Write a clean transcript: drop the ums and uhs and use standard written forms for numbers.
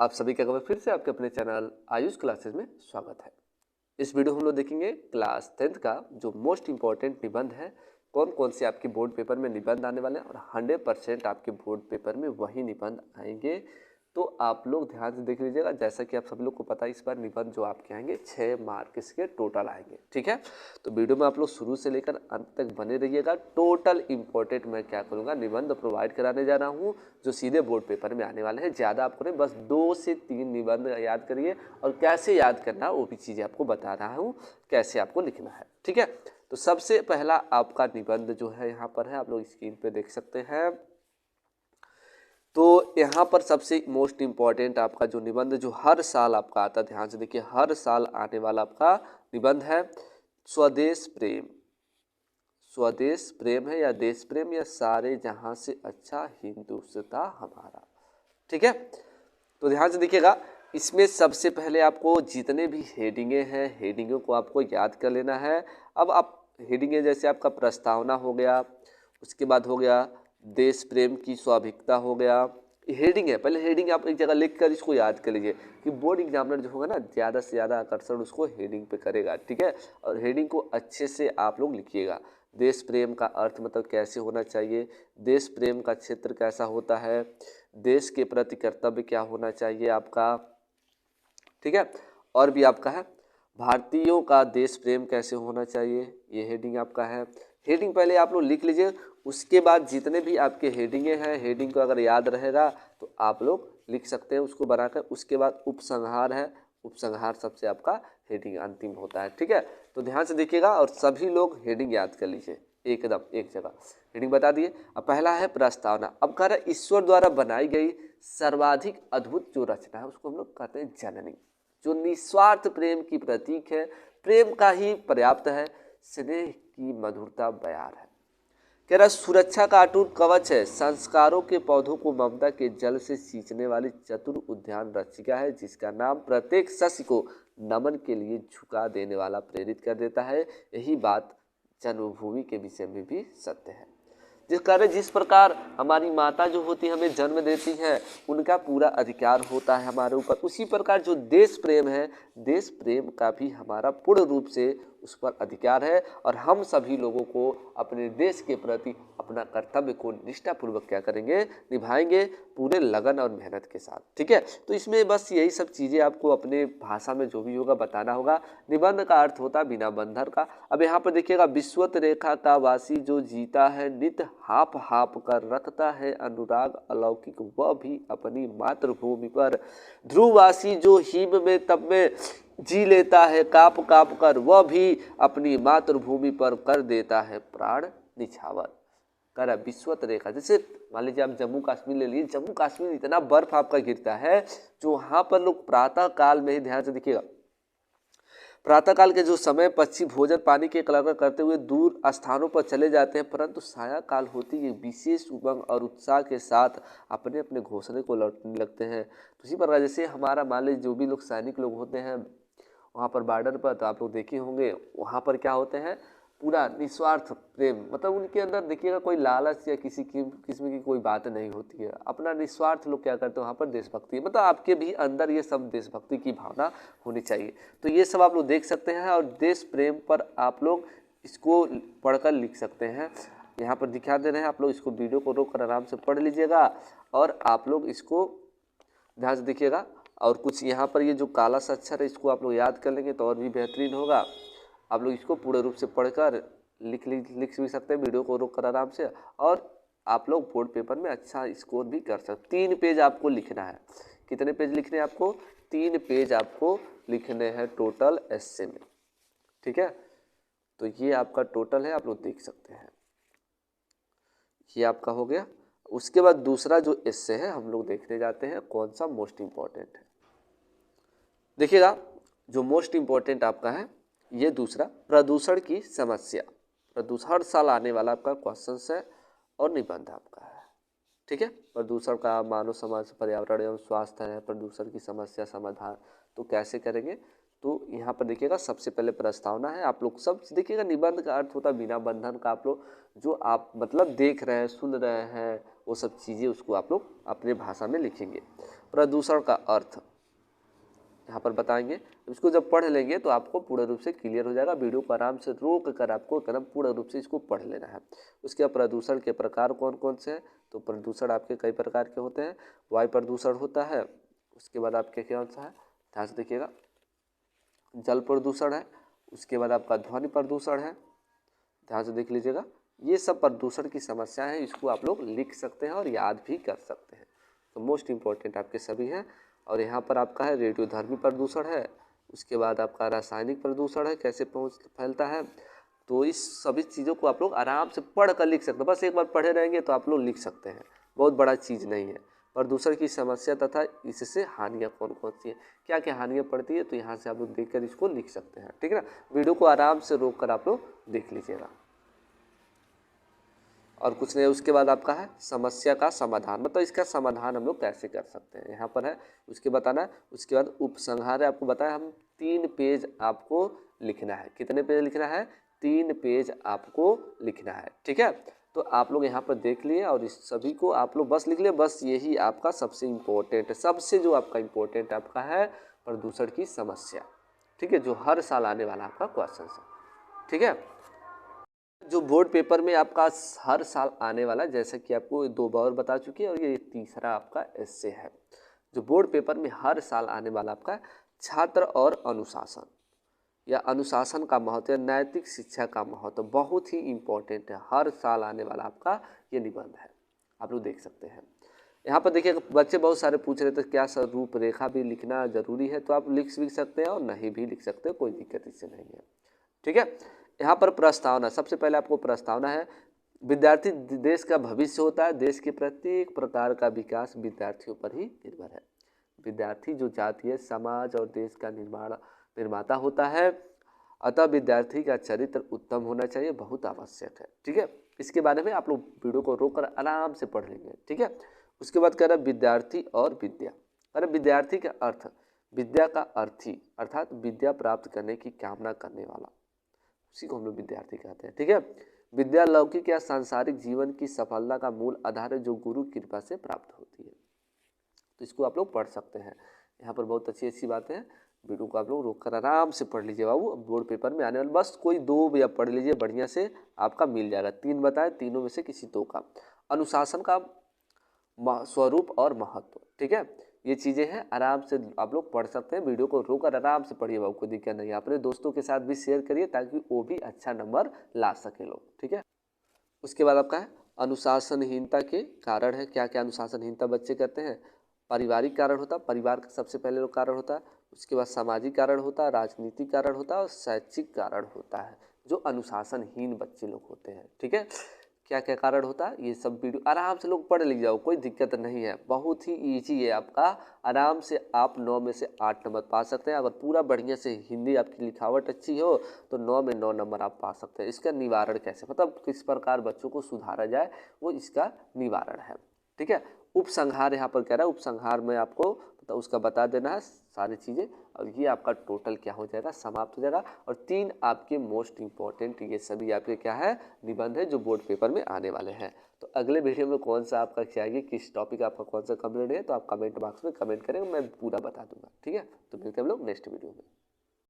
आप सभी का फिर से आपके अपने चैनल आयुष क्लासेस में स्वागत है। इस वीडियो हम लोग देखेंगे क्लास 10th का जो मोस्ट इम्पॉर्टेंट निबंध है, कौन कौन से आपके बोर्ड पेपर में निबंध आने वाले हैं और 100% आपके बोर्ड पेपर में वही निबंध आएंगे। तो आप लोग ध्यान से देख लीजिएगा। जैसा कि आप सभी लोग को पता है, इस बार निबंध जो आपके आएंगे 6 मार्क्स के टोटल आएंगे। ठीक है, तो वीडियो में आप लोग शुरू से लेकर अंत तक बने रहिएगा। टोटल इम्पोर्टेंट मैं क्या करूँगा, निबंध प्रोवाइड कराने जा रहा हूँ जो सीधे बोर्ड पेपर में आने वाले हैं। ज़्यादा आपको नहीं, बस 2 से 3 निबंध याद करिए और कैसे याद करना वो भी चीज़ें आपको बता रहा हूँ, कैसे आपको लिखना है। ठीक है, तो सबसे पहला आपका निबंध जो है यहाँ पर है, आप लोग स्क्रीन पे देख सकते हैं। तो यहाँ पर सबसे मोस्ट इम्पॉर्टेंट आपका जो निबंध जो हर साल आपका आता है, ध्यान से देखिए, हर साल आने वाला आपका निबंध है स्वदेश प्रेम। स्वदेश प्रेम है या देश प्रेम या सारे जहां से अच्छा हिंदुस्तान हमारा। ठीक है, तो ध्यान से देखिएगा। इसमें सबसे पहले आपको जितने भी हेडिंगें हैं, हेडिंगों को आपको याद कर लेना है। अब आप हेडिंगें जैसे आपका प्रस्तावना हो गया, उसके बाद हो गया देश प्रेम की स्वाभाविकता हो गया। हेडिंग है, पहले हेडिंग आप एक जगह लिख कर इसको याद कर लीजिए कि बोर्ड एग्जामिनर जो होगा ना, ज़्यादा से ज़्यादा आकर्षण उसको हेडिंग पे करेगा। ठीक है, और हेडिंग को अच्छे से आप लोग लिखिएगा। देश प्रेम का अर्थ मतलब कैसे होना चाहिए, देश प्रेम का क्षेत्र कैसा होता है, देश के प्रति कर्तव्य क्या होना चाहिए आपका। ठीक है, और भी आपका है भारतीयों का देश प्रेम कैसे होना चाहिए, ये हेडिंग आपका है। हेडिंग पहले आप लोग लिख लीजिए, उसके बाद जितने भी आपके हेडिंगें हैं, हेडिंग को अगर याद रहेगा तो आप लोग लिख सकते हैं उसको बनाकर। उसके बाद उपसंहार है, उपसंहार सबसे आपका हेडिंग अंतिम होता है। ठीक है, तो ध्यान से देखिएगा और सभी लोग हेडिंग याद कर लीजिए एकदम एक जगह। हेडिंग बता दिए। अब पहला है प्रस्तावना। अब कह रहा है ईश्वर द्वारा बनाई गई सर्वाधिक अद्भुत जो रचना है उसको हम लोग कहते हैं जननी, जो निस्वार्थ प्रेम की प्रतीक है, प्रेम का ही पर्याप्त है, स्नेह की मधुरता बयार है। कह रहा सुरक्षा का अटूट कवच है, संस्कारों के पौधों को ममता के जल से सींचने वाली चतुर उद्यान रचिका है, जिसका नाम प्रत्येक सस्य को नमन के लिए झुका देने वाला प्रेरित कर देता है। यही बात जन्मभूमि के विषय में भी सत्य है। जिस प्रकार हमारी माता जो होती है हमें जन्म देती हैं, उनका पूरा अधिकार होता है हमारे ऊपर, उसी प्रकार जो देश प्रेम है, देश प्रेम का भी हमारा पूर्ण रूप से उस पर अधिकार है। और हम सभी लोगों को अपने देश के प्रति अपना कर्तव्य को निष्ठापूर्वक क्या करेंगे, निभाएंगे पूरे लगन और मेहनत के साथ। ठीक है, तो इसमें बस यही सब चीज़ें आपको अपने भाषा में जो भी होगा बताना होगा। निबंध का अर्थ होता है बिना बंधन का। अब यहाँ पर देखिएगा, विश्वत रेखा का वासी जो जीता है, नित हाप हाप कर रखता है अनुराग अलौकिक, वह भी अपनी मातृभूमि पर। ध्रुववासी जो हिम में तब में जी लेता है काप काप कर, वह भी अपनी मातृभूमि पर कर देता है प्राण निछावर। कर विश्वत रेखा, जैसे मान लीजिए आप जम्मू कश्मीर ले लीजिए, जम्मू कश्मीर इतना बर्फ आपका गिरता है, जो वहाँ पर लोग प्रातः काल में ही, ध्यान से देखिएगा, प्रातःकाल के जो समय पक्षी भोजन पानी के कलरव करते हुए दूर स्थानों पर चले जाते हैं, परंतु साया काल होती है विशेष उमंग और उत्साह के साथ अपने अपने घोंसले को लौटने लगते हैं। तो इसी प्रकार जैसे हमारा मान लीजिए जो भी लोग सैनिक लोग होते हैं वहाँ पर बॉर्डर पर, तो आप लोग देखे होंगे वहाँ पर क्या होते हैं, पूरा निस्वार्थ प्रेम, मतलब उनके अंदर देखिएगा कोई लालच या किसी की किस्म की कोई बात नहीं होती है, अपना निस्वार्थ लोग क्या करते हैं वहाँ पर देशभक्ति, मतलब आपके भी अंदर ये सब देशभक्ति की भावना होनी चाहिए। तो ये सब आप लोग देख सकते हैं और देश प्रेम पर आप लोग इसको पढ़कर लिख सकते हैं। यहाँ पर दिखा दे रहे हैं, आप लोग इसको वीडियो को रोक कर आराम से पढ़ लीजिएगा और आप लोग इसको ध्यान से देखिएगा। और कुछ यहाँ पर ये जो काला सा अक्षर है इसको आप लोग याद कर लेंगे तो और भी बेहतरीन होगा। आप लोग इसको पूर्ण रूप से पढ़कर लिख भी सकते हैं, वीडियो को रोक कर आराम से, और आप लोग बोर्ड पेपर में अच्छा स्कोर भी कर सकते। 3 पेज आपको लिखना है। कितने पेज लिखने हैं आपको? 3 पेज आपको लिखने हैं टोटल एस्से में। ठीक है, तो ये आपका टोटल है, आप लोग देख सकते हैं, ये आपका हो गया। उसके बाद दूसरा जो एस्से है हम लोग देखने जाते हैं कौन सा मोस्ट इम्पॉर्टेंट है। देखिएगा, जो मोस्ट इम्पॉर्टेंट आपका है ये दूसरा, प्रदूषण की समस्या। प्रदूषण हर साल आने वाला आपका क्वेश्चन है और निबंध आपका है। ठीक है, प्रदूषण का मानव समाज, पर्यावरण एवं स्वास्थ्य है, प्रदूषण की समस्या समाधान तो कैसे करेंगे। तो यहाँ पर देखिएगा सबसे पहले प्रस्तावना है। आप लोग सब देखिएगा, निबंध का अर्थ होता है बिना बंधन का। आप लोग जो आप मतलब देख रहे हैं, सुन रहे हैं, वो सब चीज़ें उसको आप लोग अपने भाषा में लिखेंगे। प्रदूषण का अर्थ यहाँ पर बताएंगे। इसको जब पढ़ लेंगे तो आपको पूर्ण रूप से क्लियर हो जाएगा। वीडियो को आराम से रोक कर आपको एकदम पूर्ण रूप से इसको पढ़ लेना है। उसके बाद प्रदूषण के प्रकार कौन कौन से हैं, तो प्रदूषण आपके कई प्रकार के होते हैं। वायु प्रदूषण होता है, उसके बाद आपके कौन सा है, ध्यान से देखिएगा, जल प्रदूषण है, उसके बाद आपका ध्वनि प्रदूषण है, ध्यान से देख लीजिएगा। ये सब प्रदूषण की समस्या है, इसको आप लोग लिख सकते हैं और याद भी कर सकते हैं। तो मोस्ट इम्पोर्टेंट आपके सभी हैं। और यहाँ पर आपका है रेडियोधर्मी प्रदूषण है, उसके बाद आपका रासायनिक प्रदूषण है, कैसे फैलता है। तो इस सभी चीज़ों को आप लोग आराम से पढ़ कर लिख सकते हैं। बस एक बार पढ़े रहेंगे तो आप लोग लिख सकते हैं, बहुत बड़ा चीज़ नहीं है। प्रदूषण की समस्या तथा इससे हानियाँ कौन कौन सी है, क्या क्या हानियाँ पड़ती है, तो यहाँ से आप लोग देख कर इसको लिख सकते हैं। ठीक है ना, वीडियो को आराम से रोक कर आप लोग देख लीजिएगा। और कुछ नहीं, उसके बाद आपका है समस्या का समाधान, मतलब इसका समाधान हम लोग कैसे कर सकते हैं, यहाँ पर है उसके बताना है। उसके बाद उपसंहार है, आपको बताया हम 3 पेज आपको लिखना है। कितने पेज लिखना है, 3 पेज आपको लिखना है। ठीक है, तो आप लोग यहाँ पर देख लिए और इस सभी को आप लोग बस लिख लिए। बस यही आपका सबसे इम्पोर्टेंट है, सबसे जो आपका इम्पोर्टेंट आपका है प्रदूषण की समस्या। ठीक है, जो हर साल आने वाला आपका क्वेश्चन है। ठीक है, जो बोर्ड पेपर में आपका हर साल आने वाला, जैसे कि आपको 2 बार बता चुकी है, और ये तीसरा आपका एस्से है जो बोर्ड पेपर में हर साल आने वाला आपका छात्र और अनुशासन, या अनुशासन का महत्व या नैतिक शिक्षा का महत्व बहुत ही इम्पोर्टेंट है। हर साल आने वाला आपका ये निबंध है, आप लोग देख सकते हैं। यहाँ पर देखिए बच्चे बहुत सारे पूछ रहे थे क्या सर रूपरेखा भी लिखना जरूरी है, तो आप लिख सकते हैं और नहीं भी लिख सकते हैं, कोई दिक्कत इससे नहीं है। ठीक है, यहाँ पर प्रस्तावना, सबसे पहले आपको प्रस्तावना है। विद्यार्थी देश का भविष्य होता है, देश के प्रत्येक प्रकार का विकास विद्यार्थियों पर ही निर्भर है। विद्यार्थी जो जातीय समाज और देश का निर्माता होता है, अतः विद्यार्थी का चरित्र उत्तम होना चाहिए, बहुत आवश्यक है। ठीक है, इसके बारे में आप लोग वीडियो को रोककर आराम से पढ़ लेंगे। ठीक है, उसके बाद कह रहा है विद्यार्थी और विद्या। अरे विद्यार्थी का अर्थ, विद्या का अर्थी अर्थात विद्या प्राप्त करने की कामना करने वाला, उसी को हम लोग विद्यार्थी कहते हैं। ठीक है, विद्या लौकिक या सांसारिक जीवन की सफलता का मूल आधार है, जो गुरु की कृपा से प्राप्त होती है। तो इसको आप लोग पढ़ सकते हैं। यहाँ पर बहुत अच्छी अच्छी बातें हैं, वीडियो को आप लोग रोक कर आराम से पढ़ लीजिए बाबू। बोर्ड पेपर में आने वाले बस कोई 2 या पढ़ लीजिए, बढ़िया से आपका मिल जाएगा। 3 बताए, तीनों में से किसी 2 का। अनुशासन का स्वरूप और महत्व, ठीक है, ये चीज़ें हैं, आराम से आप लोग पढ़ सकते हैं। वीडियो को रोककर आराम से पढ़िए बाबू, कोई दिक्कत नहीं है। अपने दोस्तों के साथ भी शेयर करिए ताकि वो भी अच्छा नंबर ला सके लोग। ठीक है, उसके बाद आपका है अनुशासनहीनता के कारण है। क्या क्या अनुशासनहीनता बच्चे करते हैं, पारिवारिक कारण होता है, परिवार का सबसे पहले लोग कारण होता है। उसके बाद सामाजिक कारण होता है, राजनीतिक कारण होता है और शैक्षिक कारण होता है, जो अनुशासनहीन बच्चे लोग होते हैं। ठीक है, क्या क्या कारण होता है, ये सब वीडियो आराम से लोग पढ़ लिख जाओ, कोई दिक्कत नहीं है, बहुत ही ईजी है आपका। आराम से आप 9 में से 8 नंबर पा सकते हैं। अगर पूरा बढ़िया से हिंदी आपकी लिखावट अच्छी हो तो 9 में 9 नंबर आप पा सकते हैं। इसका निवारण कैसे, मतलब किस प्रकार बच्चों को सुधारा जाए, वो इसका निवारण है। ठीक है, उपसंहार यहाँ पर कह रहा है, उपसंहार में आपको तो उसका बता देना है सारी चीज़ें, और ये आपका टोटल क्या हो जाएगा, समाप्त हो जाएगा। और 3 आपके मोस्ट इंपॉर्टेंट ये सभी आपके क्या है, निबंध है, जो बोर्ड पेपर में आने वाले हैं। तो अगले वीडियो में कौन सा आपका चाहिए, किस टॉपिक आपका कौन सा कंप्लीट है, तो आप कमेंट बॉक्स में कमेंट करेंगे, मैं पूरा बता दूंगा। ठीक है, तो मिलते हैं हम लोग नेक्स्ट वीडियो में।